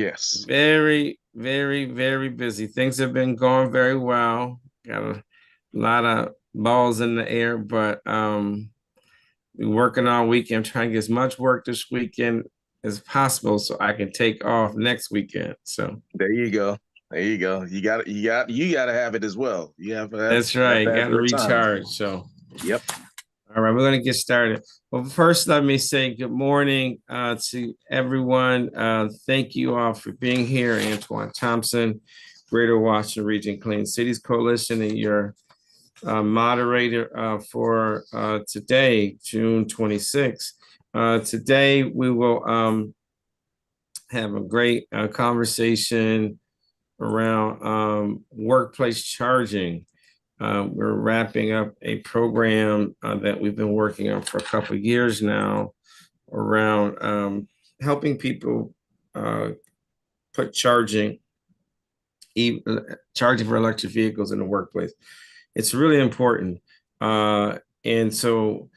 Yes. Very, very, very busy. Things have been going very well. Got a lot of balls in the air, but we're working all weekend, trying to get as much work this weekend as possible so I can take off next weekend. So There you go. There you go. You got to have it as well. that's You have right. to have Got to your time. recharge. So Yep. all right, we're going to get started. Well, first, let me say good morning to everyone. Thank you all for being here. Antoine Thompson, Greater Washington Region Clean Cities Coalition, and your moderator for today, June 26th. Today, we will have a great conversation around workplace charging. We're wrapping up a program that we've been working on for a couple of years now around helping people uh, put e- charging for electric vehicles in the workplace. It's really important. And so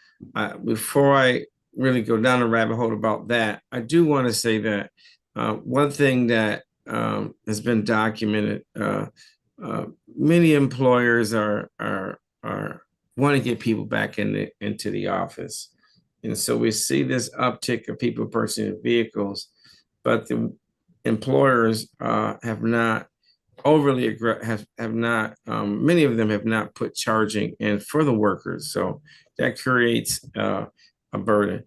before I really go down the rabbit hole about that, I do want to say that one thing that has been documented, many employers are want to get people back into the office. And so we see this uptick of people purchasing vehicles, but the employers have not have not many of them have not put charging in for the workers, so that creates a burden.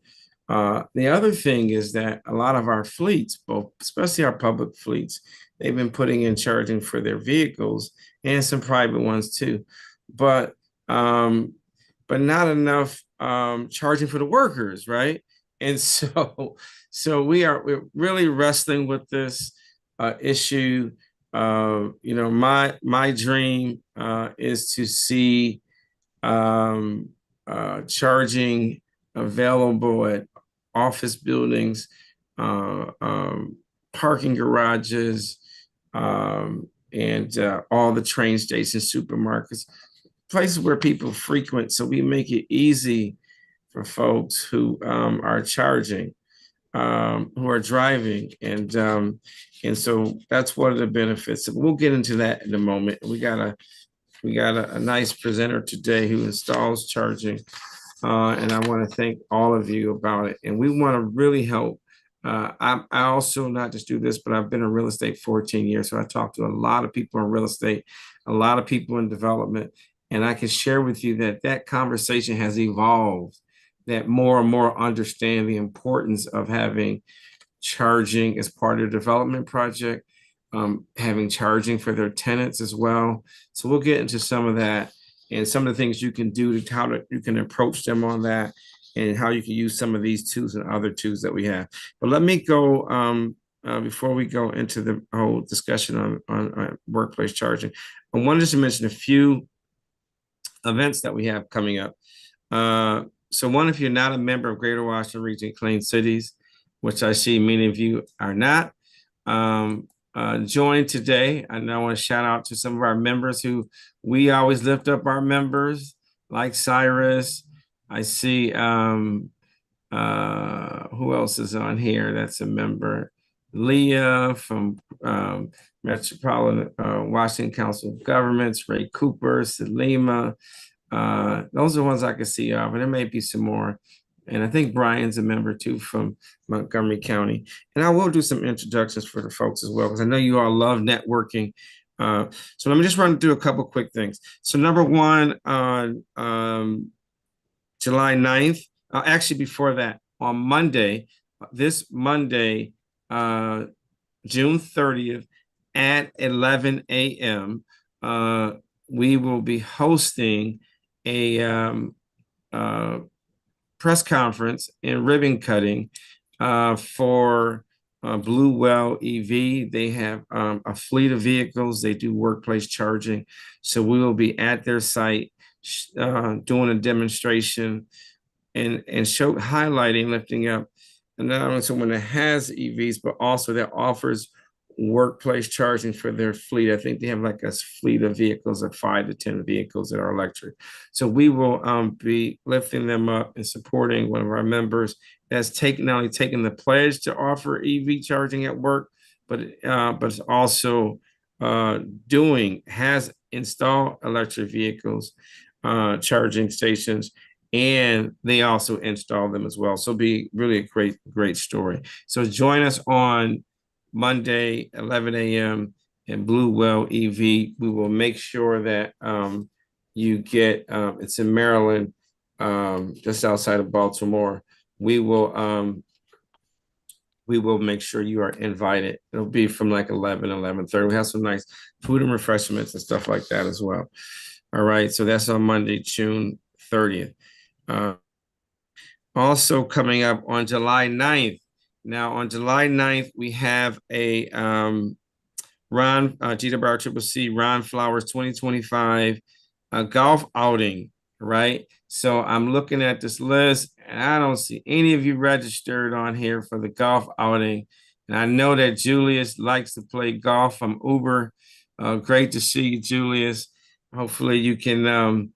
The other thing is that a lot of our fleets, both especially our public fleets, they've been putting in charging for their vehicles and some private ones too, but um, but not enough charging for the workers, right? And so we're really wrestling with this issue. My dream is to see charging available at office buildings, parking garages, and all the train stations, supermarkets, places where people frequent. So we make it easy for folks who are charging, who are driving, and so that's one of the benefits. We'll get into that in a moment. We got a nice presenter today who installs charging, and I want to thank all of you about it. And we want to really help. I also not just do this, but I've been in real estate 14 years, so I talk to a lot of people in real estate, a lot of people in development, and I can share with you that that conversation has evolved. That more and more understand the importance of having charging as part of the development project, having charging for their tenants as well. So we'll get into some of that and some of the things you can do to you can approach them on that and how you can use some of these tools and other tools that we have. But let me go before we go into the whole discussion on workplace charging. I wanted to mention a few events that we have coming up. So one, if you're not a member of Greater Washington Region Clean Cities, which I see many of you are not, join today. And I want to shout out to some of our members who we always lift up our members, like Cyrus. I see who else is on here that's a member? Leah from Metropolitan Washington Council of Governments, Ray Cooper, Salima, those are the ones I can see of, and there may be some more. And I think Brian's a member too from Montgomery County. And I will do some introductions for the folks as well, because I know you all love networking. So let me just run through a couple quick things. So number one, on July 9th, actually before that, on Monday, this Monday, uh, June 30th at 11 a.m., we will be hosting a uh, press conference and ribbon cutting for Blue Well EV. They have a fleet of vehicles. They do workplace charging. So we will be at their site doing a demonstration and show highlighting, lifting up, and not only someone that has EVs, but also that offers workplace charging for their fleet. I think they have like a fleet of vehicles of 5 to 10 vehicles that are electric. So we will be lifting them up and supporting one of our members that's taken not only taken the pledge to offer EV charging at work, but it's also has installed electric vehicles, charging stations, and they also install them as well. So be really a great story. So join us on Monday, 11 a.m. in Blue Well EV. We will make sure that you get it's in Maryland, just outside of Baltimore. We will make sure you are invited. It'll be from like 11:30. We have some nice food and refreshments and stuff like that as well. All right. So that's on Monday, June 30th. Also coming up on July 9th. Now on July 9th, we have a Ron Gita Bar Triple C Ron Flowers 2025 golf outing, right? So I'm looking at this list and I don't see any of you registered on here for the golf outing. And I know that Julius likes to play golf from Uber. Great to see you, Julius. Hopefully you can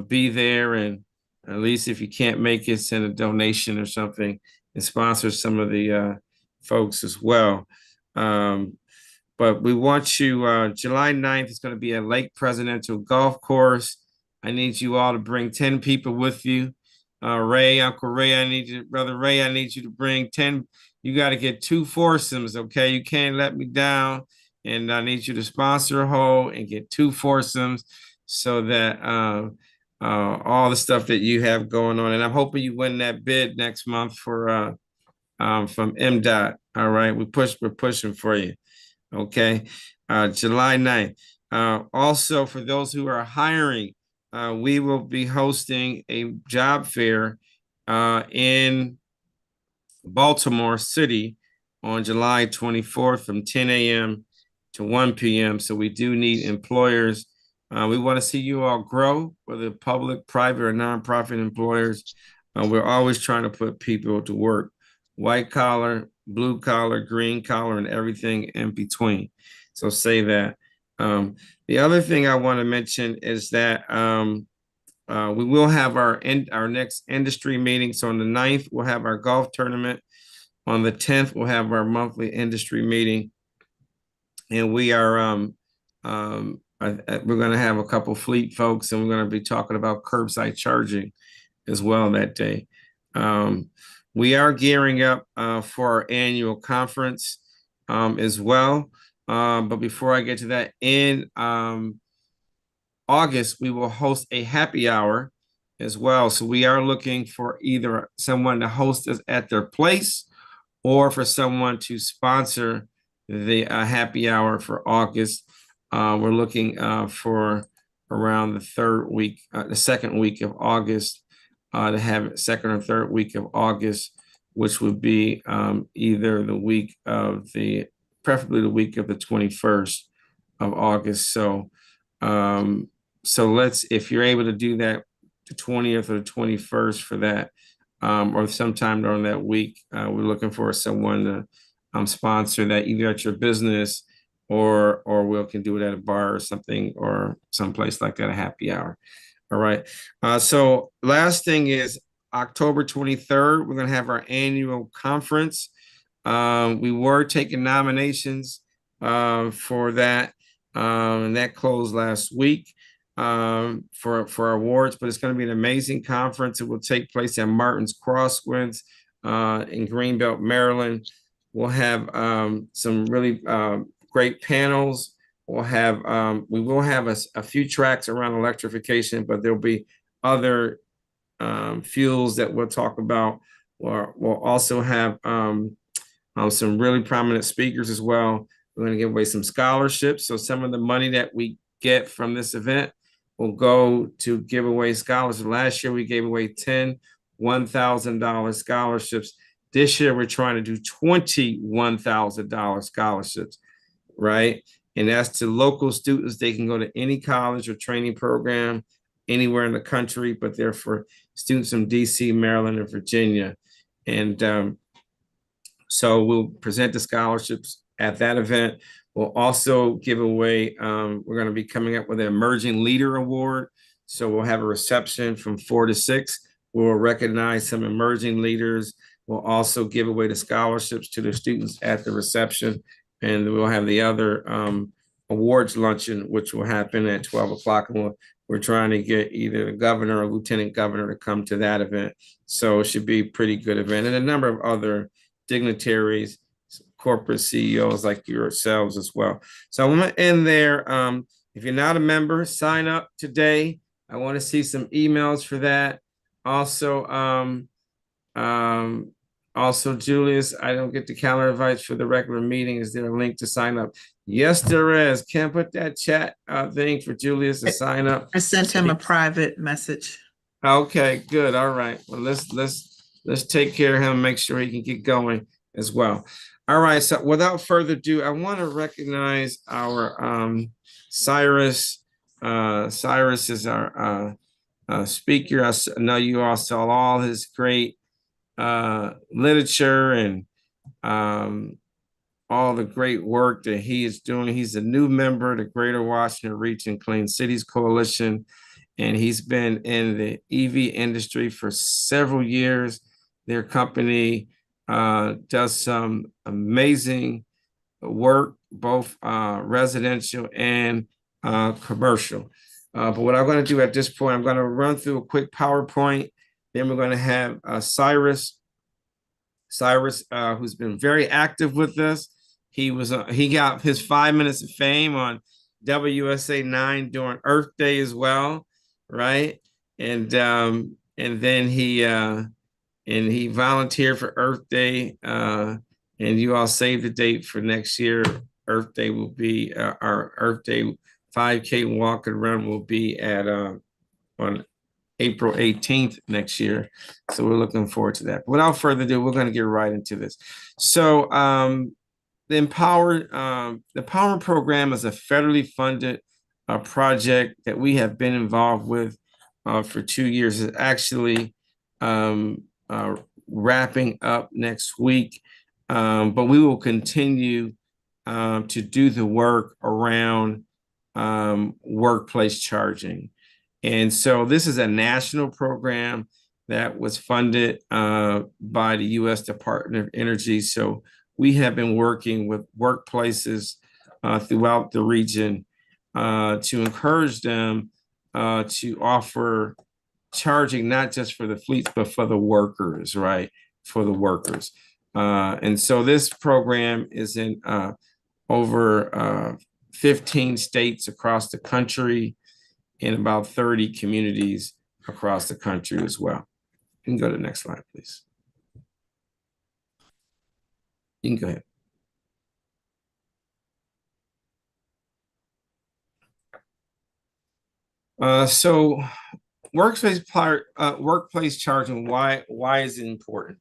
be there, and at least if you can't make it, send a donation or something and sponsor some of the folks as well. But we want you, July 9th is going to be at Lake Presidential Golf Course. I need you all to bring 10 people with you. Ray, Uncle Ray, Brother Ray, I need you to bring 10. You got to get 2 foursomes, okay? You can't let me down. And I need you to sponsor a hole and get 2 foursomes so that all the stuff that you have going on. And I'm hoping you win that bid next month for from MDOT. All right, we're pushing for you. Okay, July 9th. Also, for those who are hiring, we will be hosting a job fair in Baltimore City on July 24th from 10 a.m. to 1 p.m. So we do need employers. We want to see you all grow, whether public, private, or nonprofit employers. We're always trying to put people to work, white collar, blue collar, green collar, and everything in between. So say that. The other thing I want to mention is that we will have our next industry meeting. So on the 9th, we'll have our golf tournament. On the 10th, we'll have our monthly industry meeting. And we are we're going to have a couple fleet folks, and we're going to be talking about curbside charging as well that day. We are gearing up for our annual conference as well. But before I get to that, in August, we will host a happy hour as well. So we are looking for either someone to host us at their place or for someone to sponsor the happy hour for August. We're looking for around the second week of August, to have it second or third week of August, which would be either the week of preferably the week of the 21st of August. So, if you're able to do that, the 20th or the 21st for that, or sometime during that week, we're looking for someone to sponsor that either at your business or we can do it at a bar or something, or someplace like that, a happy hour. All right. So last thing is October 23rd, we're going to have our annual conference. We were taking nominations for that, and that closed last week for awards, but it's going to be an amazing conference. It will take place at Martin's Crosswinds in Greenbelt, Maryland. We'll have some really great panels. We will have a few tracks around electrification, but there'll be other fuels that we'll talk about. We'll also have some really prominent speakers as well. We're going to give away some scholarships. So some of the money that we get from this event will go to give away scholarships. Last year, we gave away 10 $1,000 scholarships. This year, we're trying to do $21,000 scholarships, right? And that's to local students. They can go to any college or training program anywhere in the country, but they're for students from DC, Maryland, and Virginia. And so we'll present the scholarships at that event. We'll also give away, we're going to be coming up with an Emerging Leader Award. So we'll have a reception from 4 to 6. We'll recognize some emerging leaders. We'll also give away the scholarships to the students at the reception. and we'll have the other awards luncheon, which will happen at 12 o'clock. And we're trying to get either the governor or lieutenant governor to come to that event. So it should be a pretty good event. And a number of other dignitaries, corporate CEOs like yourselves as well. So I'm going to end there. If you're not a member, sign up today. I want to see some emails for that. Also, also, Julius, I don't get the calendar invites for the regular meeting. Is there a link to sign up? Yes, there is. Can put that chat thing for Julius to sign up. I sent him a private message. Okay, good. All right. Well, let's take care of him, make sure he can get going as well. All right. So without further ado, I want to recognize our Cyrus. Cyrus is our speaker. I know you all saw all his great literature and all the great work that he is doing. He's a new member of the Greater Washington Region Clean Cities Coalition, and he's been in the EV industry for several years. Their company does some amazing work, both residential and commercial. But what I'm going to do at this point, I'm going to run through a quick PowerPoint. Then we're going to have Cyrus, who's been very active with us. He got his 5 minutes of fame on WSA 9 during Earth Day as well, right? And then he volunteered for Earth Day, and you all save the date for next year. Earth Day will be our Earth Day 5K walk and run will be at on April 18th next year. So we're looking forward to that. Without further ado, we're going to get right into this. So the Empower program is a federally funded project that we have been involved with for 2 years. It's actually wrapping up next week, but we will continue to do the work around workplace charging. And so this is a national program that was funded by the U.S. Department of Energy. So we have been working with workplaces throughout the region to encourage them to offer charging, not just for the fleets, but for the workers, right? For the workers. And so this program is in over 15 states across the country, in about 30 communities across the country as well. You can go to the next slide, please. You can go ahead. So workplace charging, why is it important?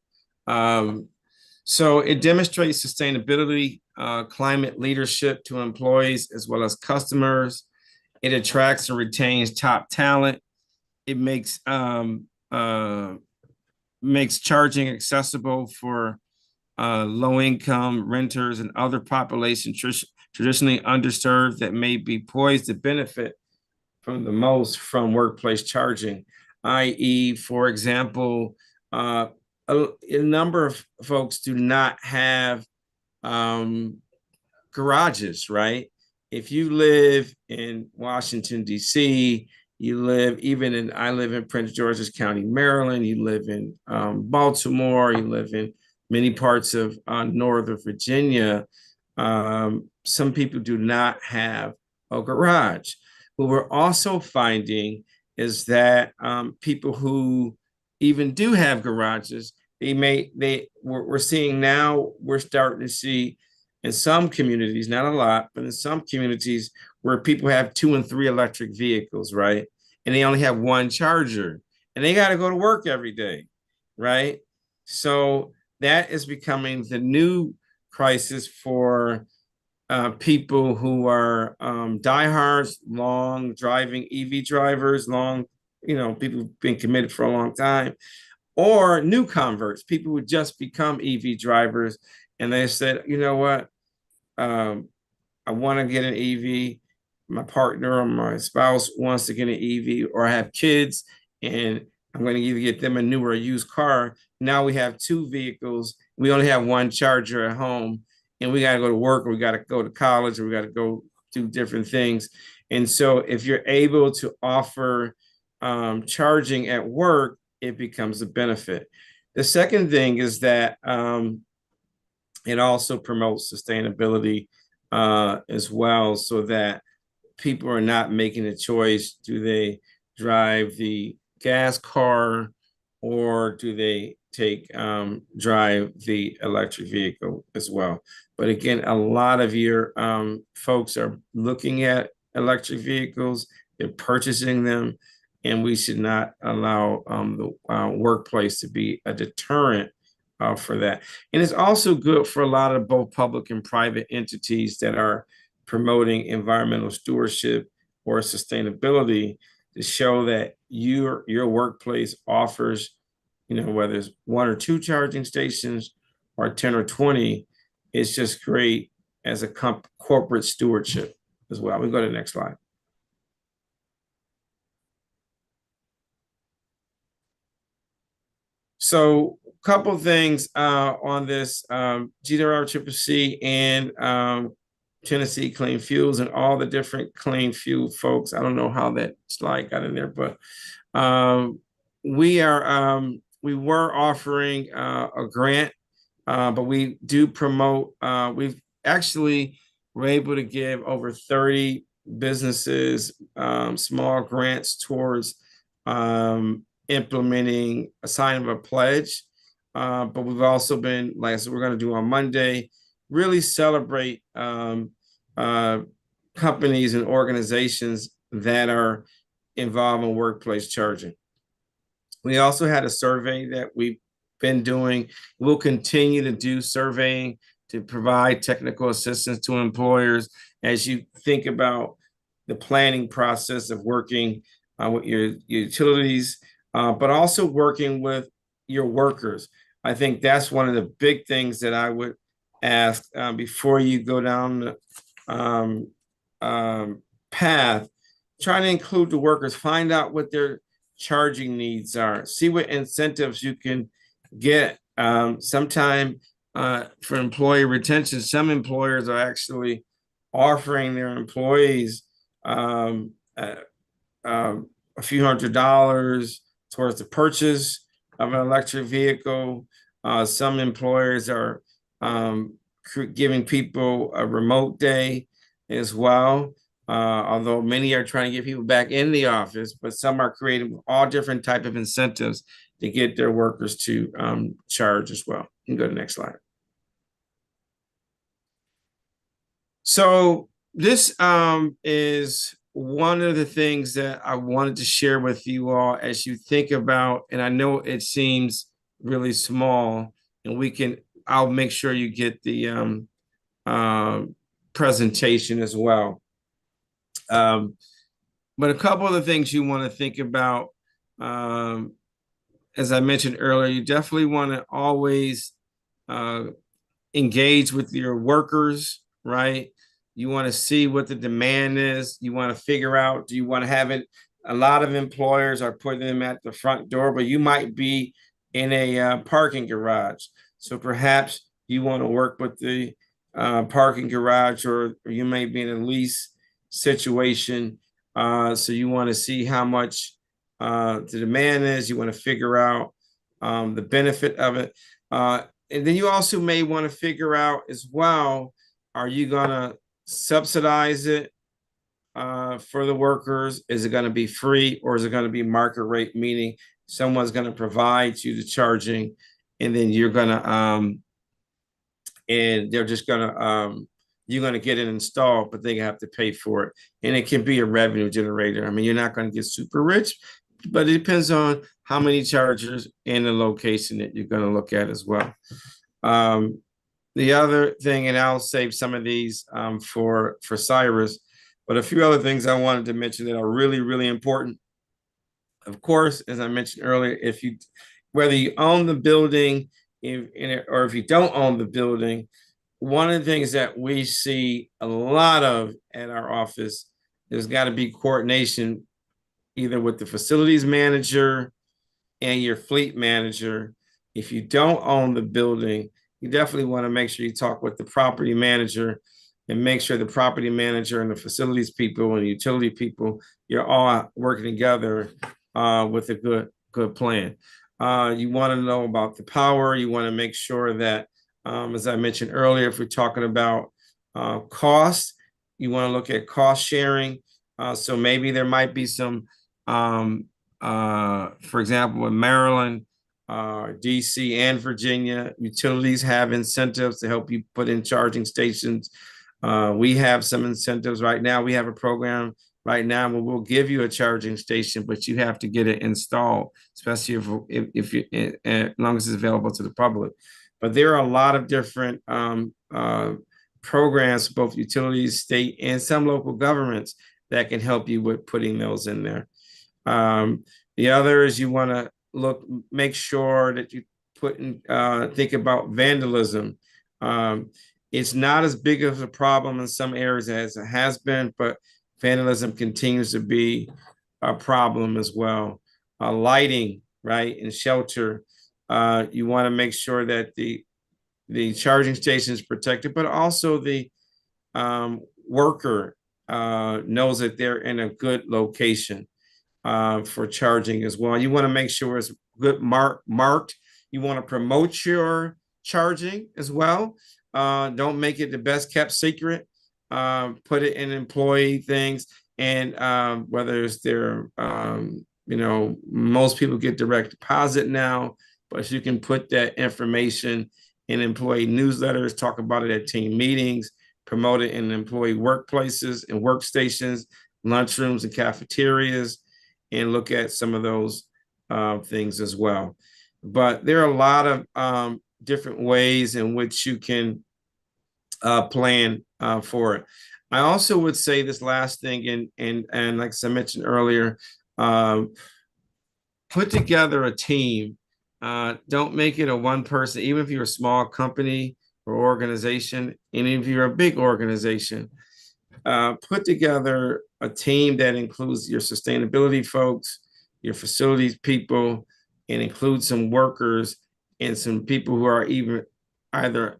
So it demonstrates sustainability, climate leadership to employees as well as customers. It attracts and retains top talent. It makes charging accessible for low-income renters and other populations traditionally underserved that may be poised to benefit from the most from workplace charging, i.e., for example, a number of folks do not have garages, right? If you live in Washington, D.C., I live in Prince George's County, Maryland, you live in Baltimore, you live in many parts of Northern Virginia, some people do not have a garage. What we're also finding is that people who even do have garages, we're seeing now, we're starting to see in some communities, not a lot, but in some communities where people have 2 and 3 electric vehicles, right? And they only have one charger and they got to go to work every day, right? So that is becoming the new crisis for people who are diehards, long driving EV drivers, people who've been committed for a long time, or new converts, people who just become EV drivers. And they said, you know what? I want to get an EV. My partner or my spouse wants to get an EV, or I have kids and I'm going to either get them a new or a used car. Now we have 2 vehicles. We only have one charger at home. and we got to go to work, or we got to go to college, or we got to go do different things. And so if you're able to offer charging at work, it becomes a benefit. The second thing is that it also promotes sustainability as well, so that people are not making a choice. Do they drive the gas car, or do they drive the electric vehicle as well? But again, a lot of your folks are looking at electric vehicles, they're purchasing them, and we should not allow the workplace to be a deterrent for that. And it's also good for a lot of both public and private entities that are promoting environmental stewardship or sustainability, to show that your workplace offers, whether it's 1 or 2 charging stations or 10 or 20, it's just great as a corporate stewardship as well. We go to the next slide. So a couple things on this GWCCC and Tennessee Clean Fuels and all the different clean fuel folks. I don't know how that slide got in there, but we were offering a grant, but we do promote. We've actually were able to give over 30 businesses small grants towards implementing a sign of a pledge. But we've also been, like I said, we're going to do on Monday, really celebrate companies and organizations that are involved in workplace charging. We also had a survey that we've been doing. We'll continue to do surveying to provide technical assistance to employers as you think about the planning process of working with your utilities, but also working with your workers. I think that's one of the big things that I would ask before you go down the path. Try to include the workers, find out what their charging needs are, see what incentives you can get. Sometime for employee retention, some employers are actually offering their employees a few $100s towards the purchase of an electric vehicle. Some employers are giving people a remote day as well, although many are trying to get people back in the office, but some are creating all different type of incentives to get their workers to charge as well. You can go to the next slide. So this is one of the things that I wanted to share with you all as you think about, and I know it seems really small, and I'll make sure you get the presentation as well. But a couple of the things you want to think about, as I mentioned earlier, you definitely want to always engage with your workers, right? You want to see what the demand is. You want to figure out, do you want to have it? A lot of employers are putting them at the front door, but you might be in a parking garage. So perhaps you want to work with the parking garage, or you may be in a lease situation. So you want to see how much the demand is. You want to figure out the benefit of it. And then you also may want to figure out as well, are you going to subsidize it for the workers? Is it going to be free, or is it going to be market rate, meaning someone's going to provide you the charging, and then you're going to and they're just going to you're going to get it installed, but they have to pay for it. And it can be a revenue generator. I mean, you're not going to get super rich, but it depends on how many chargers and the location that you're going to look at as well. The other thing, and I'll save some of these for Cyrus, but a few other things I wanted to mention that are really, really important. Of course, as I mentioned earlier, whether you own the building or if you don't own the building, one of the things that we see a lot of at our office, there's got to be coordination either with the facilities manager and your fleet manager. If you don't own the building, you definitely want to make sure you talk with the property manager and make sure the property manager and the facilities people and utility people, you're all working together with a good plan. You want to know about the power. You want to make sure that, as I mentioned earlier, if we're talking about cost, you want to look at cost sharing. So maybe there might be some, for example, in Maryland, DC, and Virginia, utilities have incentives to help you put in charging stations. We have some incentives right now. We have a program right now where we'll give you a charging station, but you have to get it installed, especially if you, as long as it's available to the public. But there are a lot of different programs, both utilities, state, and some local governments that can help you with putting those in there. The other is you want to make sure that you think about vandalism. It's not as big of a problem in some areas as it has been, but vandalism continues to be a problem as well. Lighting, right, and shelter. You want to make sure that the charging station is protected, but also the worker knows that they're in a good location for charging as well. You want to make sure it's good marked. You want to promote your charging as well. Don't make it the best kept secret. Put it in employee things, and whether it's their, most people get direct deposit now, but if you can put that information in employee newsletters, talk about it at team meetings, promote it in employee workplaces and workstations, lunchrooms and cafeterias, and look at some of those things as well. But there are a lot of different ways in which you can plan for it. I also would say this last thing, and like I mentioned earlier, put together a team. Don't make it a one person, even if you're a small company or organization, and if you're a big organization, put together a team that includes your sustainability folks, your facilities people, and include some workers and some people who are even either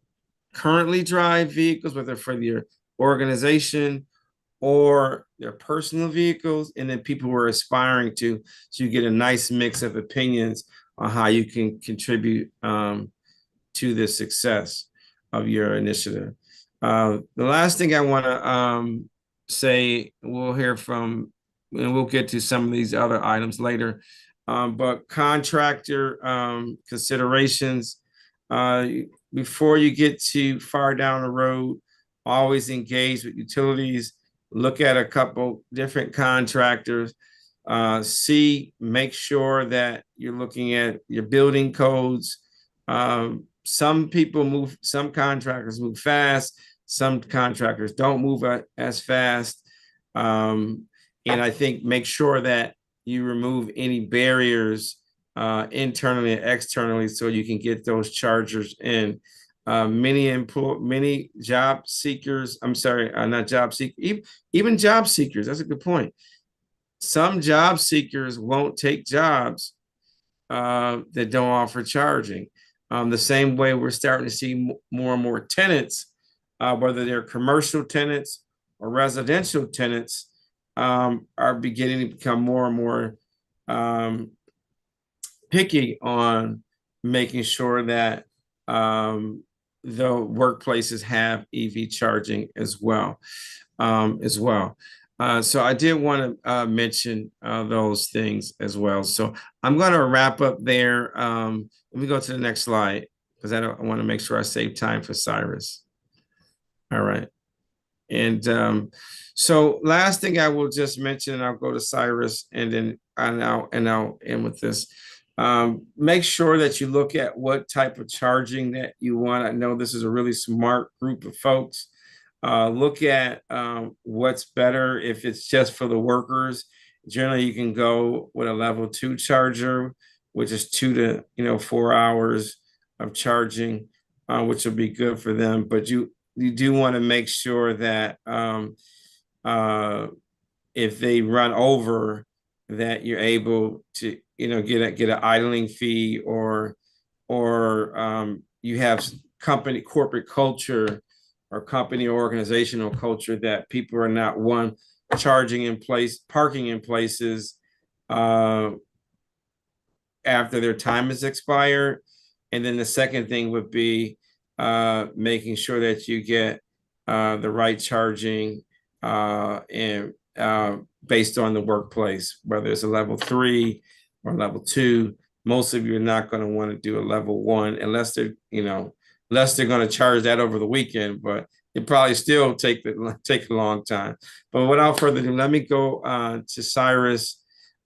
currently drive vehicles, whether for your organization or their personal vehicles, and then people who are aspiring to, so you get a nice mix of opinions on how you can contribute to the success of your initiative. The last thing I want to say, we'll hear from, and we'll get to some of these other items later, but contractor considerations, before you get too far down the road, always engage with utilities, look at a couple different contractors, make sure that you're looking at your building codes. Some contractors move fast, some contractors don't move as fast. And I think make sure that you remove any barriers internally and externally so you can get those chargers in. Many job seekers, not job seekers, even job seekers, that's a good point. Some job seekers won't take jobs that don't offer charging. The same way we're starting to see more and more tenants, whether they're commercial tenants or residential tenants, are beginning to become more and more picky on making sure that the workplaces have EV charging as well. So I did want to mention those things as well. So I'm going to wrap up there. Let me go to the next slide because I want to make sure I save time for Cyrus. All right. And so last thing I will just mention, and I'll go to Cyrus, and then I'll end with this. Make sure that you look at what type of charging that you want. I know this is a really smart group of folks. Look at what's better if it's just for the workers. Generally, you can go with a level 2 charger, which is 2 to 4 hours of charging, which will be good for them. But you do want to make sure that if they run over, that you're able to get an idling fee, or you have company corporate culture or company organizational culture that people are not one charging in place, parking in places after their time is expired. And then the second thing would be making sure that you get the right charging and based on the workplace, whether it's a level 3 or level 2. Most of you are not going to want to do a level 1 unless they're, unless they're going to charge that over the weekend, but it probably still take a long time. But without further ado, let me go to Cyrus,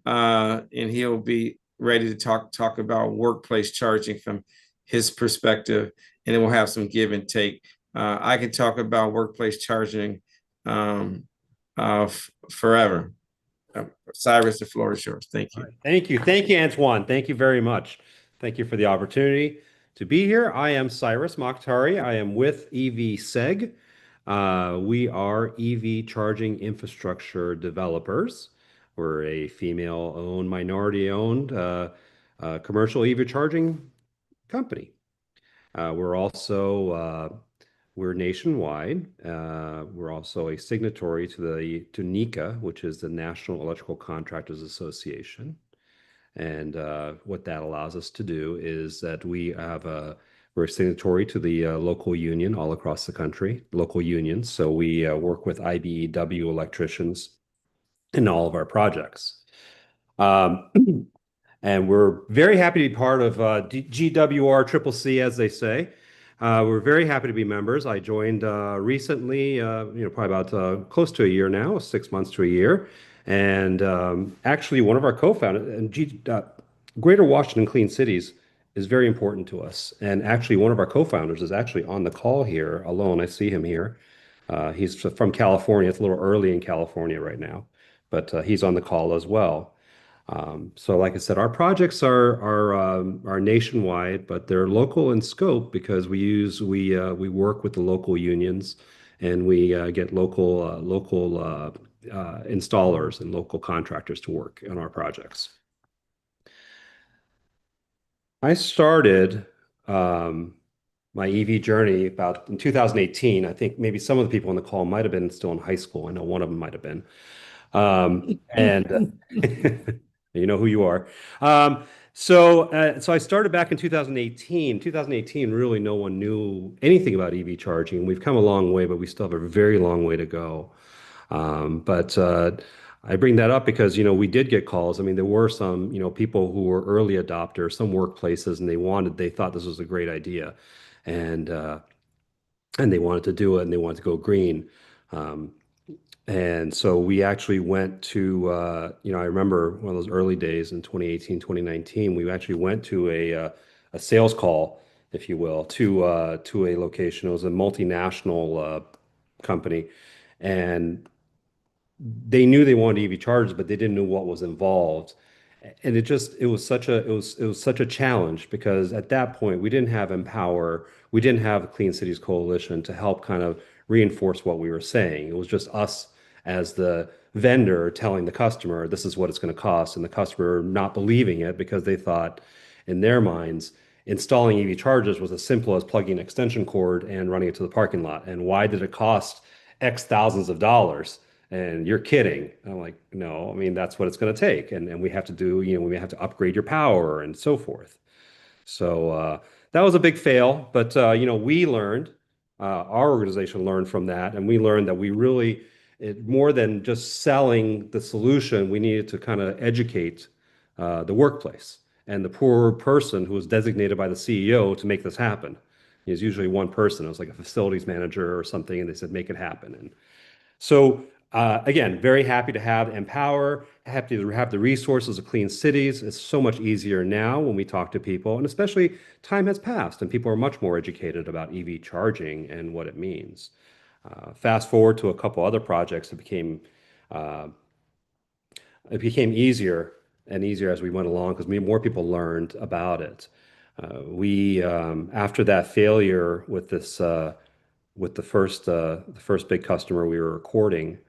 and he'll be ready to talk about workplace charging from his perspective, and then we'll have some give and take. I can talk about workplace charging forever. Cyrus, the floor is yours. Thank you. Thank you. Thank you, Antoine. Thank you very much. Thank you for the opportunity to be here. I am Cyrus Makhtari. I am with EVseg. We are EV charging infrastructure developers. We're a female-owned, minority-owned commercial EV charging company. We're nationwide. We're also a signatory to NECA, which is the National Electrical Contractors Association. And what that allows us to do is that we're a signatory to the local union all across the country, local unions. So we work with IBEW electricians in all of our projects. And we're very happy to be part of GWR-CCC, as they say. We're very happy to be members. I joined recently, probably about close to a year now, 6 months to a year. And actually, one of our co-founders, and Greater Washington Clean Cities is very important to us. And actually, one of our co-founders is actually on the call here alone. I see him here. He's from California. It's a little early in California right now, but he's on the call as well. So like I said, our projects are nationwide, but they're local in scope because we work with the local unions, and we get local installers and local contractors to work on our projects. I started my EV journey about in 2018. I think maybe some of the people on the call might have been still in high school. I know one of them might have been. And you know who you are. So I started back in 2018. 2018, really no one knew anything about EV charging. We've come a long way, but we still have a very long way to go. But I bring that up because, we did get calls. I mean, there were some, people who were early adopters, some workplaces, and they thought this was a great idea. And they wanted to do it, and they wanted to go green. And so we actually went to, I remember one of those early days in 2018, 2019, we actually went to a sales call, if you will, to a location. It was a multinational company, and they knew they wanted EV chargers, but they didn't know what was involved. And it was such a challenge because at that point we didn't have Empower, we didn't have the Clean Cities Coalition to help kind of reinforce what we were saying. It was just us as the vendor telling the customer, this is what it's going to cost, and the customer not believing it because they thought in their minds, installing EV chargers was as simple as plugging an extension cord and running it to the parking lot. And why did it cost X thousands of dollars? And you're kidding. And I'm like, no, I mean, that's what it's going to take. And we have to do, we have to upgrade your power and so forth. So that was a big fail. But, we learned, our organization learned from that. And we learned that we really, more than just selling the solution, we needed to kind of educate the workplace and the poor person who was designated by the CEO to make this happen. It was usually one person. It was like a facilities manager or something, and they said, make it happen. And so, again, very happy to have Empower, happy to have the resources of Clean Cities. It's so much easier now when we talk to people, and especially time has passed and people are much more educated about EV charging and what it means. Fast forward to a couple other projects, it became easier and easier as we went along because more people learned about it. After that failure with this, with the first big customer we were recording,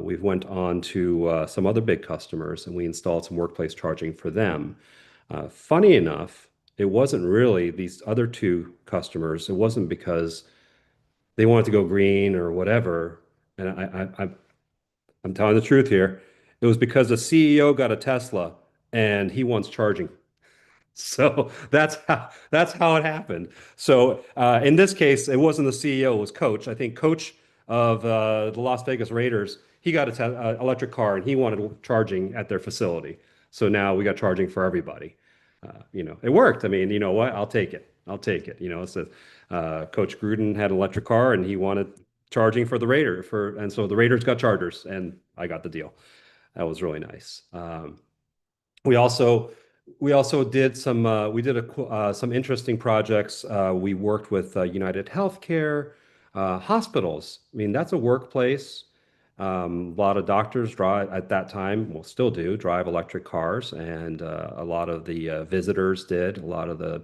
we went on to some other big customers, and we installed some workplace charging for them. Funny enough, it wasn't really these other two customers. It wasn't because they wanted to go green or whatever. And I'm telling the truth here. It was because the CEO got a Tesla and he wants charging. So that's how it happened. So in this case, it wasn't the CEO, it was Coach. I think Coach of the Las Vegas Raiders, he got a electric car and he wanted charging at their facility. So now we got charging for everybody. It worked. I mean, you know what? I'll take it. I'll take it. Coach Gruden had an electric car and he wanted charging for the Raider and so the Raiders got chargers and I got the deal. That was really nice. We also did some interesting projects. We worked with United Healthcare, hospitals. I mean, that's a workplace. A lot of doctors drive at that time, well, still do drive electric cars, and a lot of the visitors did. A lot of the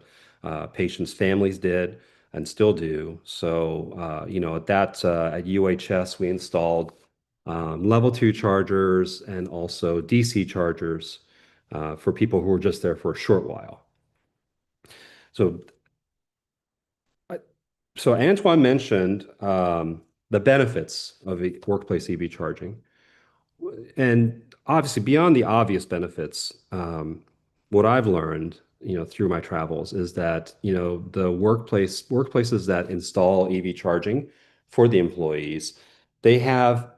patients' families did, and still do. So, at UHS, we installed level 2 chargers and also DC chargers for people who were just there for a short while. So, so Antoine mentioned the benefits of workplace EV charging, and obviously beyond the obvious benefits, what I've learned, through my travels is that, the workplaces that install EV charging for the employees, they have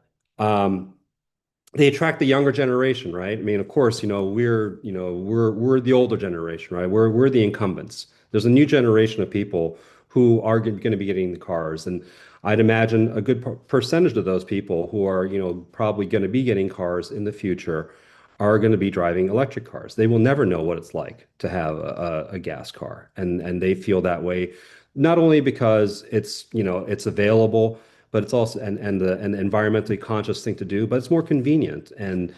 they attract the younger generation, right? I mean, of course, we're the older generation, right? We're the incumbents. There's a new generation of people who are going to be getting the cars, and I'd imagine a good percentage of those people who are, probably going to be getting cars in the future are going to be driving electric cars. They will never know what it's like to have a gas car, and they feel that way, not only because it's available, but it's also and the environmentally conscious thing to do, but it's more convenient and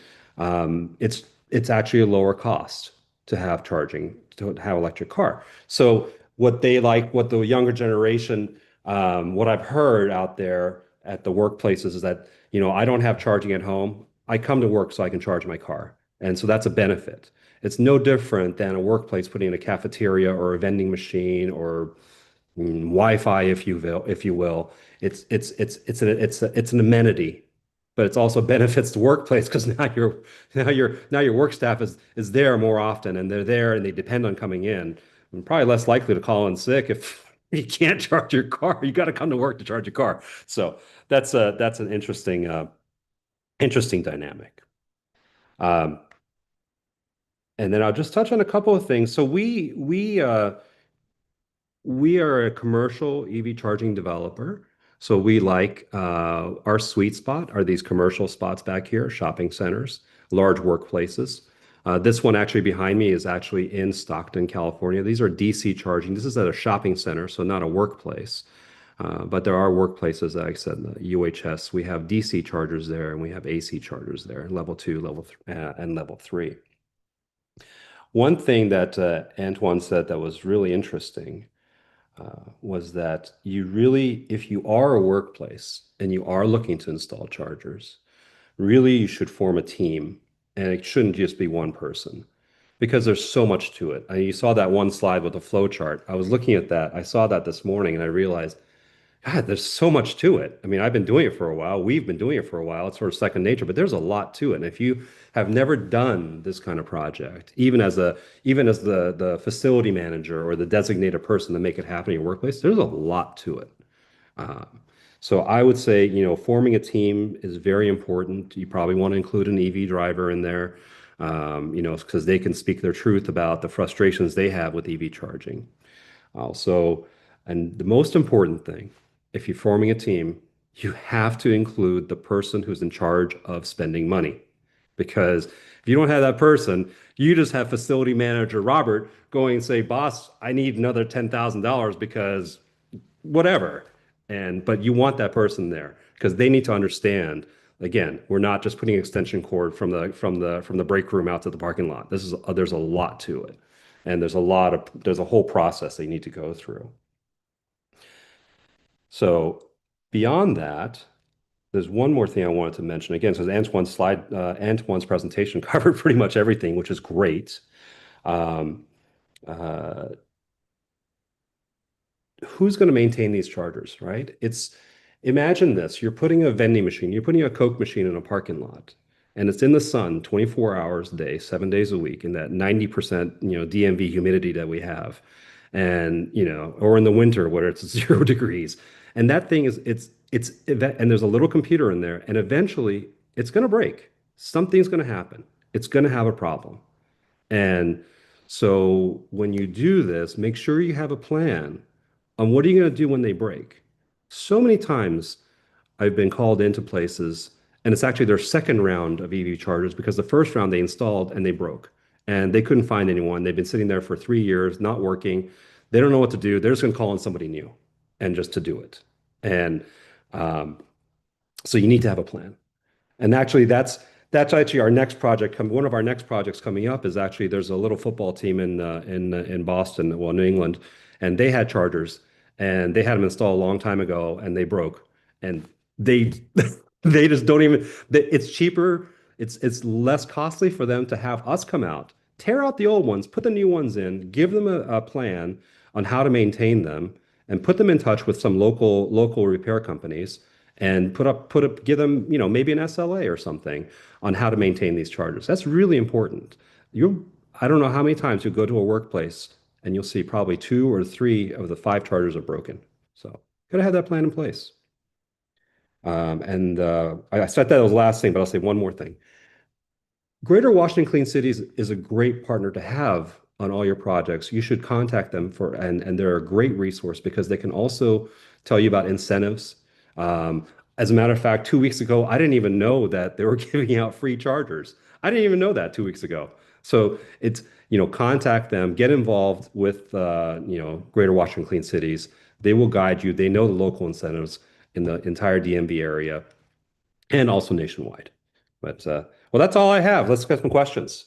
it's actually a lower cost to have charging, to have electric car. So what the younger generation, what I've heard out there at the workplaces is that, I don't have charging at home. I come to work so I can charge my car. And so that's a benefit. It's no different than a workplace putting in a cafeteria or a vending machine or Wi-Fi, if you will. It's an amenity, but it's also benefits the workplace because now your work staff is there more often, and they're there and they depend on coming in. And probably less likely to call in sick if you can't charge your car. You got to come to work to charge your car. So that's an interesting dynamic. And then I'll just touch on a couple of things. So we are a commercial EV charging developer. So we like our sweet spot are these commercial spots back here, shopping centers, large workplaces. This one actually behind me is actually in Stockton, California. These are DC charging. This is at a shopping center, so not a workplace. But there are workplaces, like I said, the UHS. We have DC chargers there, and we have AC chargers there, level 2, and level 3. One thing that Antoine said that was really interesting was that if you are a workplace and you are looking to install chargers, really you should form a team, and it shouldn't just be one person because there's so much to it. You saw that one slide with the flow chart. I was looking at that. I saw that this morning and I realized, God, there's so much to it. I mean, I've been doing it for a while. We've been doing it for a while. It's sort of second nature, but there's a lot to it. And if you have never done this kind of project, even as the facility manager or the designated person to make it happen in your workplace, there's a lot to it. So I would say, forming a team is very important. You probably want to include an EV driver in there, because they can speak their truth about the frustrations they have with EV charging. Also, and the most important thing, if you're forming a team, you have to include the person who's in charge of spending money. Because if you don't have that person, you just have facility manager Robert going and say, boss, I need another $10,000 because whatever. But you want that person there because they need to understand, again, we're not just putting extension cord from the break room out to the parking lot. There's a lot to it. And there's a whole process they need to go through. So beyond that, there's one more thing I wanted to mention. Again, so Antoine's presentation covered pretty much everything, which is great. who's going to maintain these chargers, right? Imagine this, you're putting a vending machine, you're putting a Coke machine in a parking lot, and it's in the sun 24 hours a day, 7 days a week, in that 90%, DMV humidity that we have. And, or in the winter where it's 0 degrees. And that thing and there's a little computer in there, and eventually it's going to break. Something's going to happen. It's going to have a problem. And so when you do this, make sure you have a plan on what are you going to do when they break. So many times I've been called into places, and it's actually their second round of EV chargers because the first round they installed and they broke and they couldn't find anyone. They've been sitting there for 3 years, not working. They don't know what to do. They're just going to call in somebody new and just to do it. And so you need to have a plan. And actually, that's actually our next project. One of our next projects coming up is actually there's a little football team in Boston, well, New England, and they had chargers, and they had them installed a long time ago, and they broke, and they they just don't even. It's cheaper. It's less costly for them to have us come out, tear out the old ones, put the new ones in, give them a plan on how to maintain them, and put them in touch with some local repair companies and give them, maybe an SLA or something on how to maintain these chargers. That's really important. I don't know how many times you go to a workplace and you'll see probably 2 or 3 of the 5 chargers are broken. So gotta have that plan in place. I said that was the last thing, but I'll say one more thing. Greater Washington Clean Cities is a great partner to have on all your projects. You should contact them and they're a great resource because they can also tell you about incentives. As a matter of fact, 2 weeks ago, I didn't even know that they were giving out free chargers. I didn't even know that 2 weeks ago. So it's, contact them, get involved with, Greater Washington Clean Cities. They will guide you. They know the local incentives in the entire DMV area and also nationwide. But, well, that's all I have. Let's get some questions.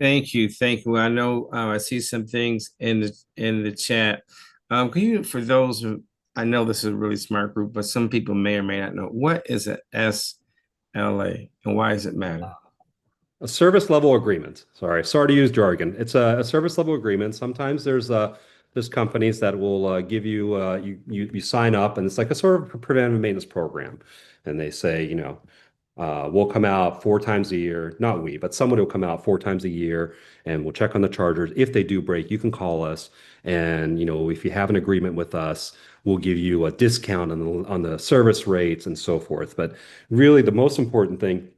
Thank you. I know I see some things in the chat. Can you, for those who, I know this is a really smart group, but some people may or may not know, what is a SLA and why does it matter? A service level agreement. Sorry to use jargon. It's a service level agreement. Sometimes there's companies that will give you you sign up, and it's like a sort of preventive maintenance program, and they say we'll come out 4 times a year. Not we, but someone will come out 4 times a year, and we'll check on the chargers. If they do break, you can call us, and if you have an agreement with us, we'll give you a discount on the service rates and so forth. But really, the most important thing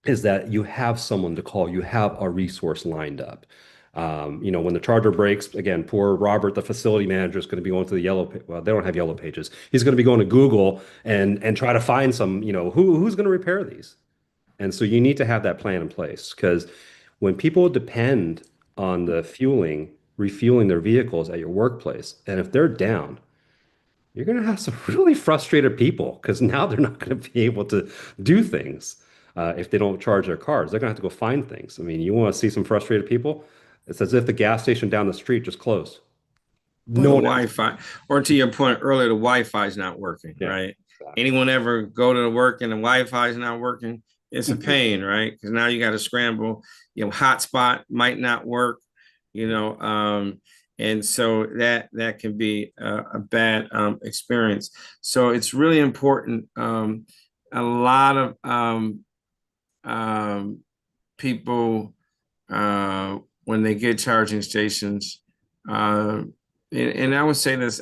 is that you have someone to call. You have a resource lined up. When the charger breaks, again, poor Robert, the facility manager, is going to be going to the well, they don't have yellow pages. He's going to be going to Google and try to find some, who's going to repair these. And so you need to have that plan in place because when people depend on the refueling their vehicles at your workplace, and if they're down, you're going to have some really frustrated people because now they're not going to be able to do things if they don't charge their cars. They're going to have to go find things. I mean, you want to see some frustrated people? It's as if the gas station down the street just closed. No Wi-Fi, or to your point earlier, the Wi-Fi is not working, right? Exactly. Anyone ever go to work and the Wi-Fi is not working? It's a pain, right? Because now you got to scramble. Hotspot might not work, and so that can be a bad experience. So it's really important. A lot of people when they get charging stations, and I would say this,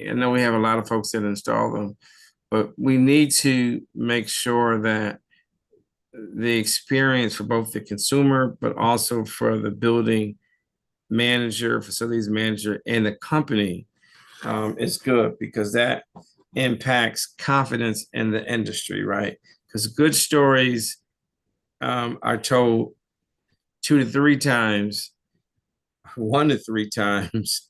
I know we have a lot of folks that install them, but we need to make sure that the experience for both the consumer, but also for the building manager, facilities manager, and the company is good because that impacts confidence in the industry, right? Because good stories are told 2 to 3 times, 1 to 3 times,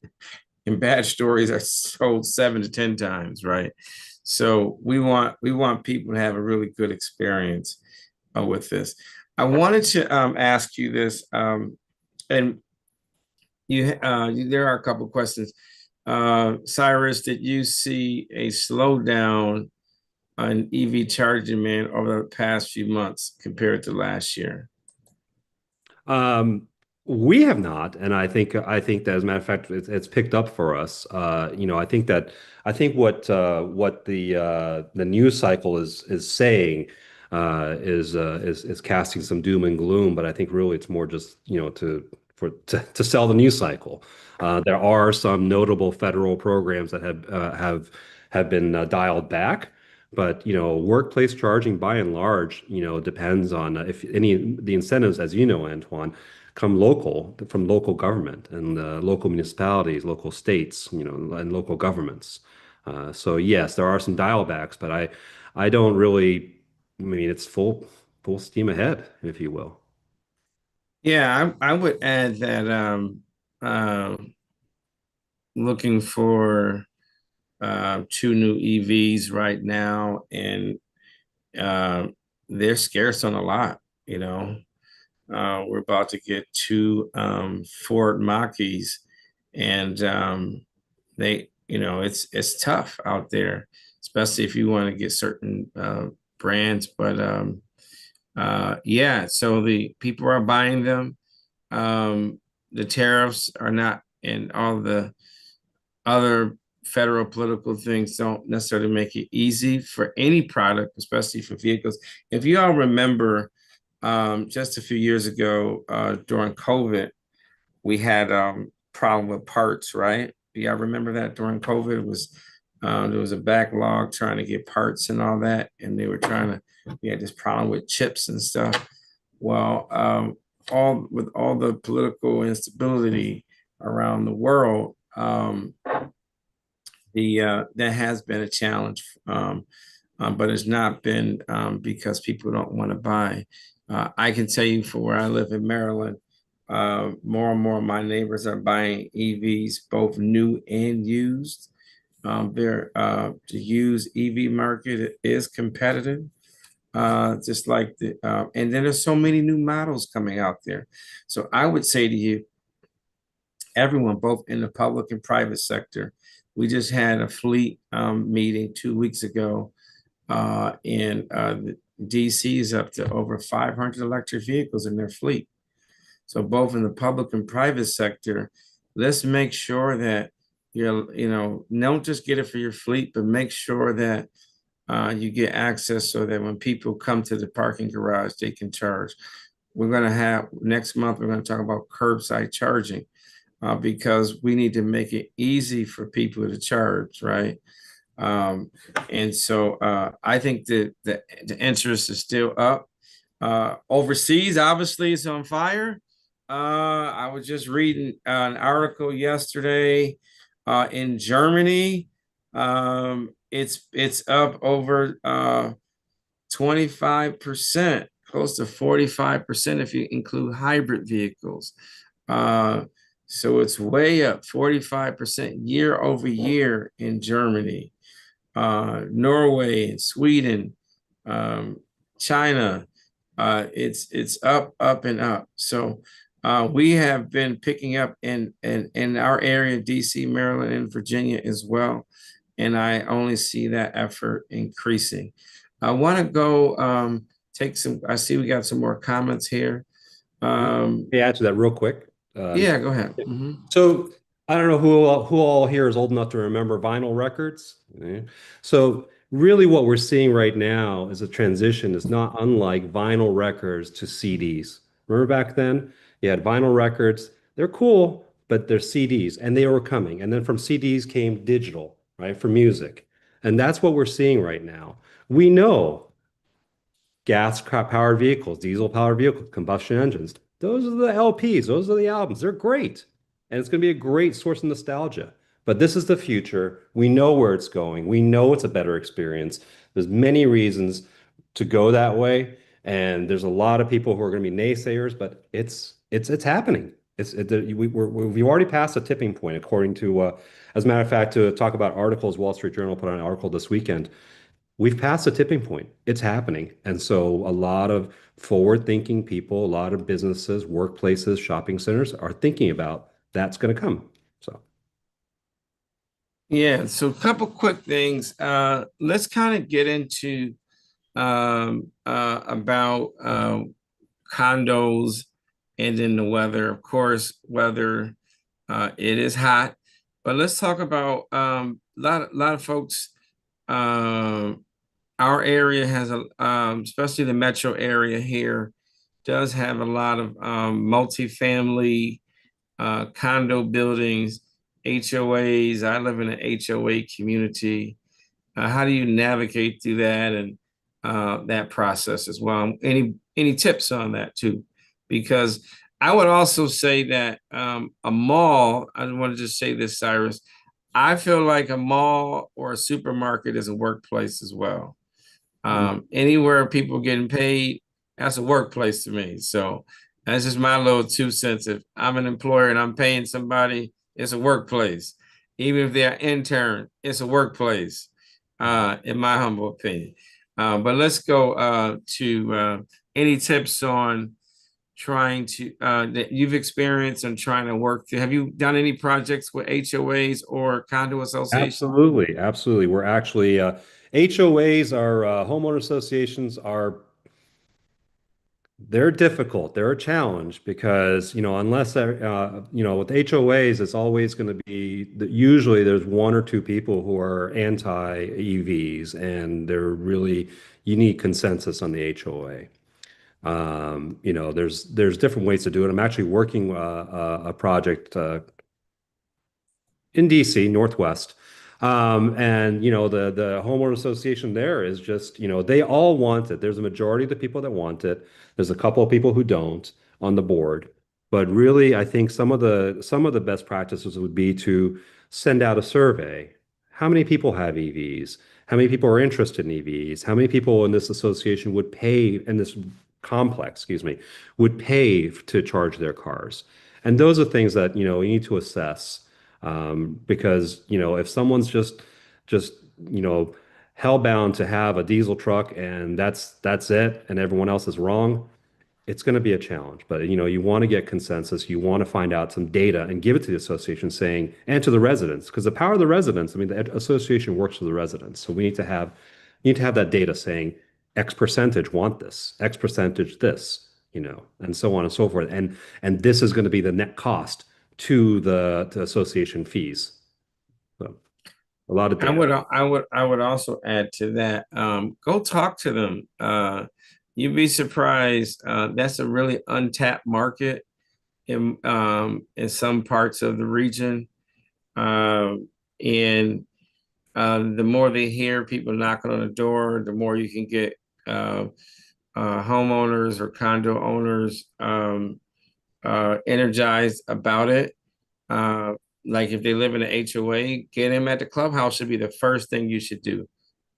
and bad stories are told 7 to 10 times, right? So we want people to have a really good experience with this. I wanted to ask you this, and there are a couple of questions. Cyrus, did you see a slowdown on EV charging demand over the past few months compared to last year? We have not, and I think that as a matter of fact, it's picked up for us. I think what the news cycle is saying is casting some doom and gloom, but I think really it's more just to sell the news cycle. There are some notable federal programs that have been dialed back. But workplace charging by and large, depends on if any the incentives, as you know, Antoine, come from local government and local municipalities, local states, and local governments. So yes, there are some dialbacks, but I don't really. I mean, it's full steam ahead, if you will. Yeah, I would add that uh, looking for two new EVs right now, and uh, they're scarce on a lot. You know, we're about to get two Ford Mach-E's, and it's tough out there, especially if you want to get certain brands. But yeah, so the people are buying them. The tariffs are not, and all the other federal political things don't necessarily make it easy for any product, especially for vehicles. If you all remember, just a few years ago, during COVID, we had problem with parts, right? Yeah, I remember that during COVID. It was there was a backlog trying to get parts and all that, and we had this problem with chips and stuff. Well, all the political instability around the world, the that has been a challenge, but it's not been because people don't want to buy. I can tell you, for where I live in Maryland, more and more of my neighbors are buying EVs, both new and used. The used EV market is competitive, just like and then there's so many new models coming out there. So I would say to you, everyone, both in the public and private sector, we just had a fleet meeting 2 weeks ago, and DC is up to over 500 electric vehicles in their fleet. So both in the public and private sector, let's make sure that don't just get it for your fleet, but make sure that you get access so that when people come to the parking garage, they can charge. We're going to have next month, we're going to talk about curbside charging, because we need to make it easy for people to charge, right? And so I think that the interest is still up. Overseas, obviously, it's on fire. I was just reading an article yesterday. In Germany, it's up over 25%, close to 45% if you include hybrid vehicles. So it's way up 45% year over year in Germany, Norway, and Sweden, China. It's up and up. So we have been picking up in our area, DC, Maryland, and Virginia as well. And I only see that effort increasing. I want to go I see we got some more comments here. May I answer that real quick? Yeah, go ahead. Mhm. So I don't know who all here is old enough to remember vinyl records. Yeah. So really what we're seeing right now is a transition is not unlike vinyl records to CDs. Remember back then? You had vinyl records. They're cool, but they're CDs, and they were coming. And then from CDs came digital, right, for music. And that's what we're seeing right now. We know gas-powered vehicles, diesel-powered vehicles, combustion engines. Those are the LPs. Those are the albums. They're great. And it's going to be a great source of nostalgia. But this is the future. We know where it's going. We know it's a better experience. There's many reasons to go that way. And there's a lot of people who are going to be naysayers, but it's happening. We've already passed a tipping point, according to, as a matter of fact, to talk about articles, Wall Street Journal put out an article this weekend. We've passed a tipping point. It's happening. And so a lot of forward-thinking people, a lot of businesses, workplaces, shopping centers are thinking about that's going to come. So. Yeah, so a couple quick things. Let's kind of get into about condos and then the weather. Of course, weather, it is hot, but let's talk about lot of folks. Our area has especially the metro area here, does have a lot of multifamily condo buildings, HOAs. I live in an HOA community. How do you navigate through that and that process as well? Any tips on that too? Because I would also say that a mall, I want to just say this, Cyrus, I feel like a mall or a supermarket is a workplace as well. Anywhere people getting paid, that's a workplace to me. So that's just my little 2 cents. If I'm an employer and I'm paying somebody, it's a workplace. Even if they're an intern, it's a workplace, in my humble opinion. But let's go to any tips on trying to that you've experienced and trying to work through. Have you done any projects with HOAs or condo associations? Absolutely, absolutely. We're actually HOAs are homeowner associations are they're difficult. They're a challenge because, unless with HOAs, it's always going to be usually there's one or two people who are anti EVs, and they're really you need consensus on the HOA. There's different ways to do it. I'm actually working a project in DC Northwest. And the homeowner association there is just, they all want it. There's a majority of the people that want it. There's a couple of people who don't on the board. But really, I think some of the best practices would be to send out a survey. How many people have EVs? How many people are interested in EVs? How many people in this association would pay, in this complex, excuse me, would pay to charge their cars? And those are things that, you need to assess. Because if someone's just hellbound to have a diesel truck and that's it, and everyone else is wrong, it's going to be a challenge. But you want to get consensus. You want to find out some data and give it to the association, saying, and to the residents, because the power of the residents. I mean, the association works for the residents, so we need to have that data saying X percentage want this, X percentage this, and so on and so forth, and this is going to be the net cost to the association fees. So a lot of data. I would also add to that. Go talk to them. You'd be surprised. That's a really untapped market in some parts of the region. And the more they hear people knocking on the door, the more you can get homeowners or condo owners energized about it. Like if they live in an HOA, get them at the clubhouse should be the first thing you should do.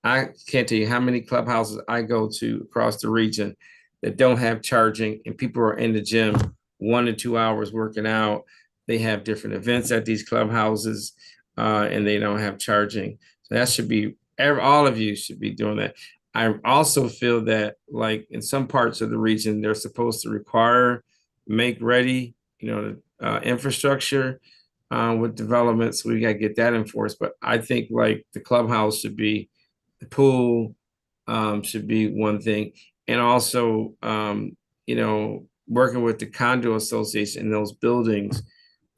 I can't tell you how many clubhouses I go to across the region that don't have charging, and people are in the gym 1 to 2 hours working out. They have different events at these clubhouses, and they don't have charging. So that should be all of you should be doing that. I also feel that, like in some parts of the region, they're supposed to require make ready, infrastructure with development. So we got to get that enforced. But I think like the clubhouse should be, the pool should be one thing. And also, working with the condo association in those buildings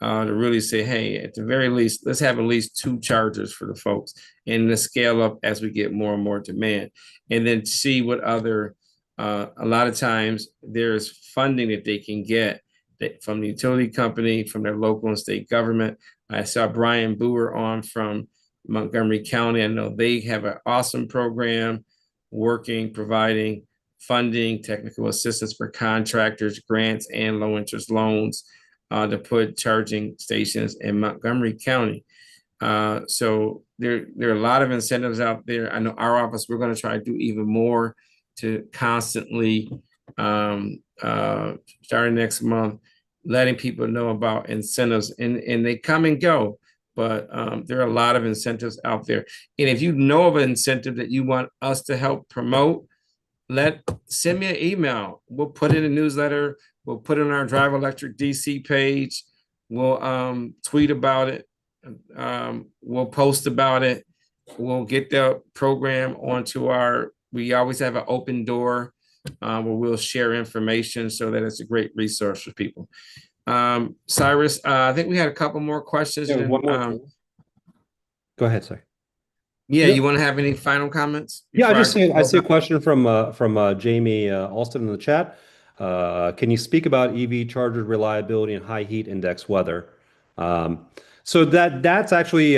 to really say, hey, at the very least, let's have at least 2 chargers for the folks, and to scale up as we get more and more demand. And then see what other, a lot of times there's funding that they can get from the utility company, from their local and state government. I saw Brian Boer on from Montgomery County. I know they have an awesome program providing funding, technical assistance for contractors, grants, and low interest loans to put charging stations in Montgomery County. So there are a lot of incentives out there. I know our office, we're going to try to do even more to constantly, starting next month, letting people know about incentives, and they come and go, but there are a lot of incentives out there. And if you know of an incentive that you want us to help promote, send me an email. We'll put it in a newsletter. We'll put it on our Drive Electric DC page. We'll tweet about it. We'll post about it. We'll get the program onto we always have an open door where we'll share information so that it's a great resource for people. Cyrus, I think we had a couple more questions. Yeah, and, one more. Go ahead, sorry. yeah, No. you want to have any final comments? Yeah, before I see a question from Jamie Alston in the chat. Can you speak about EV charger reliability in high heat index weather? So that's actually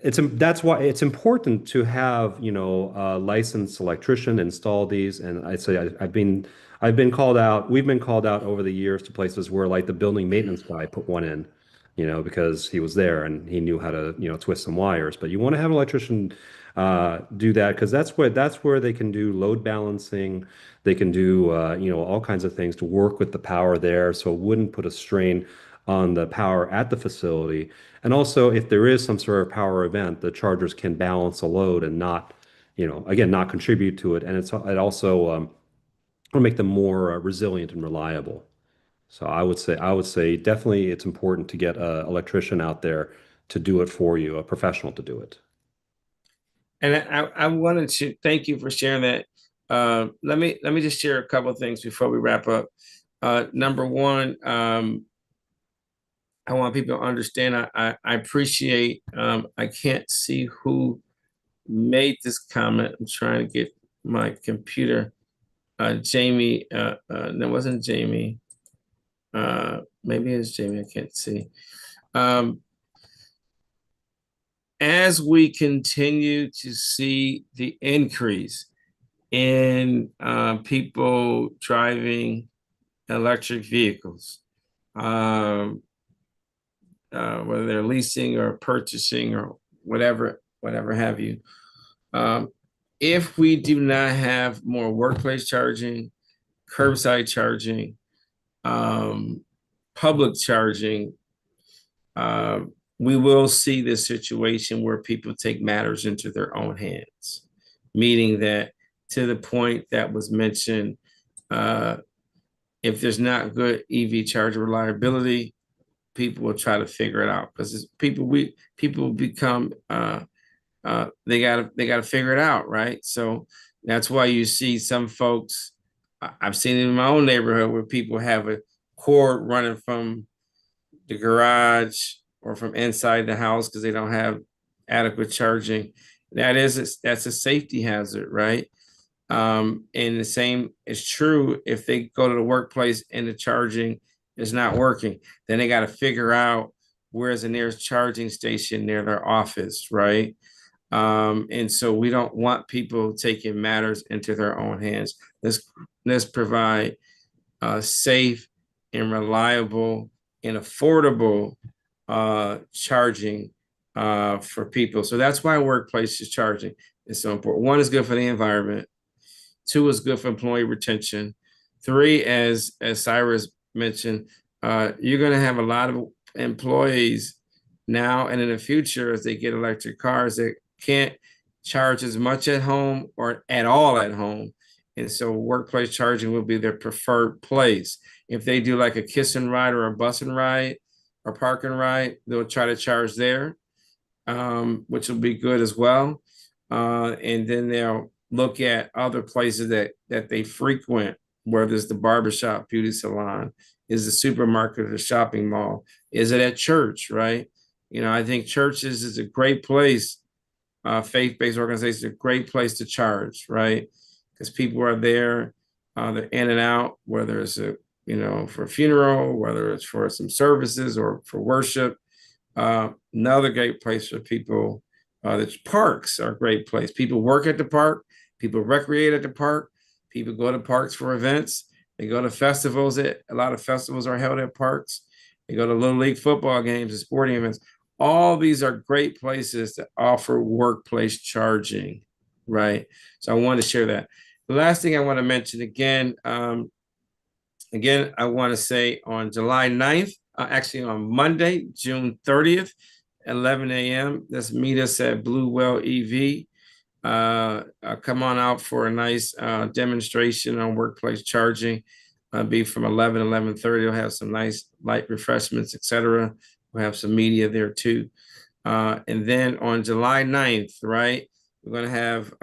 that's why it's important to have a licensed electrician install these. And I'd say I've been called out. We've been called out over the years to places where like the building maintenance guy put one in, because he was there and he knew how to twist some wires. But you want to have an electrician do that because that's where they can do load balancing. They can do all kinds of things to work with the power there, so it wouldn't put a strain on the power at the facility. And also, if there is some sort of power event, the chargers can balance a load and not, again, not contribute to it. And it also will make them more resilient and reliable. So I would say definitely it's important to get an electrician out there to do it for you, a professional to do it. And I wanted to thank you for sharing that. Let me just share a couple of things before we wrap up. Number one, I want people to understand. I appreciate. I can't see who made this comment. I'm trying to get my computer. Jamie. That wasn't Jamie. Maybe it's Jamie. I can't see. As we continue to see the increase in people driving electric vehicles, whether they're leasing or purchasing or whatever have you, if we do not have more workplace charging, curbside charging, public charging, we will see this situation where people take matters into their own hands, meaning that to the point that was mentioned, if there's not good EV charger reliability, people will try to figure it out because people become they gotta figure it out, right? So that's why you see some folks. I've seen it in my own neighborhood where people have a cord running from the garage or from inside the house because they don't have adequate charging. That's a safety hazard, right? And the same is true if they go to the workplace and the charging is not working. Then they got to figure out where's the nearest charging station near their office, right? And so we don't want people taking matters into their own hands. Let's provide safe and reliable and affordable charging for people. So that's why workplace is charging is so important. One is good for the environment. Two is good for employee retention. Three, as Cyrus mentioned, you're going to have a lot of employees now and in the future as they get electric cars that can't charge as much at home or at all at home. And so workplace charging will be their preferred place. If they do like a kiss and ride or a bus and ride or park and ride, they'll try to charge there, which will be good as well. And then they'll look at other places that they frequent, whether it's the barbershop, beauty salon, is the supermarket or the shopping mall, is it at church, right? I think churches is a great place, faith-based organizations, a great place to charge, right? Because people are there, they're in and out, whether it's for a funeral, whether it's for some services or for worship. Another great place for people, the parks are a great place. People work at the park, people recreate at the park, people go to parks for events, they go to festivals. A lot of festivals are held at parks. They go to Little League football games and sporting events. All these are great places to offer workplace charging, right? So I want to share that. The last thing I want to mention again, I want to say on July 9th, actually on Monday, June 30th, 11 a.m., let's meet us at Blue Well EV. Come on out for a nice demonstration on workplace charging. Be from 11:30. We'll have some nice light refreshments, etc. We'll have some media there too. And then on July 9th, right, we're going to have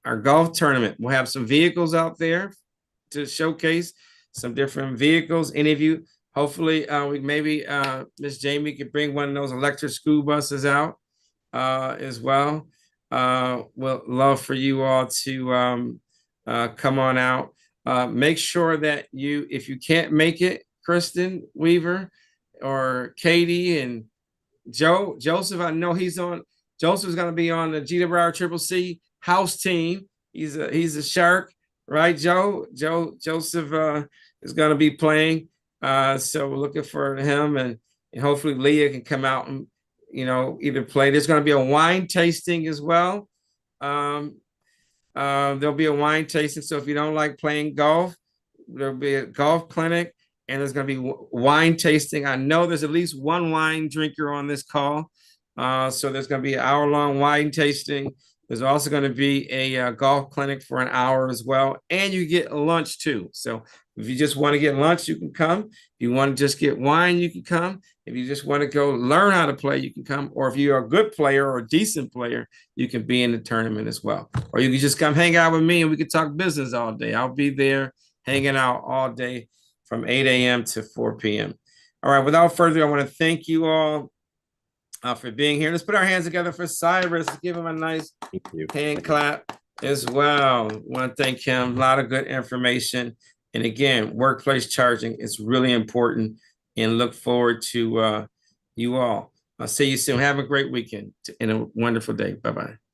our our golf tournament. We'll have some vehicles out there to showcase some different vehicles. Any of you, hopefully, we maybe Miss Jamie could bring one of those electric school buses out as well. We'll love for you all to come on out. Make sure that you, if you can't make it, Kristen Weaver or Katie and Joseph, I know Joseph's going to be on the Gita Broward Triple C house team. He's a shark, right, Joseph is going to be playing. So we're looking for him, and hopefully Leah can come out and, either play. There's going to be a wine tasting as well. There'll be a wine tasting. So if you don't like playing golf, there'll be a golf clinic, and there's going to be wine tasting. I know there's at least one wine drinker on this call. So there's going to be an hour-long wine tasting. There's also going to be a golf clinic for an hour as well. And you get lunch too. So if you just want to get lunch, you can come. If you want to just get wine, you can come. If you just want to go learn how to play, you can come. Or if you're a good player or a decent player, you can be in the tournament as well. Or you can just come hang out with me and we can talk business all day. I'll be there hanging out all day from 8 a.m. to 4 p.m. All right, without further ado, I want to thank you all for being here. Let's put our hands together for Cyrus. Let's give him a nice hand clap as well. I want to thank him. A lot of good information. And again, workplace charging is really important, and look forward to you all. I'll see you soon. Have a great weekend and a wonderful day. Bye-bye.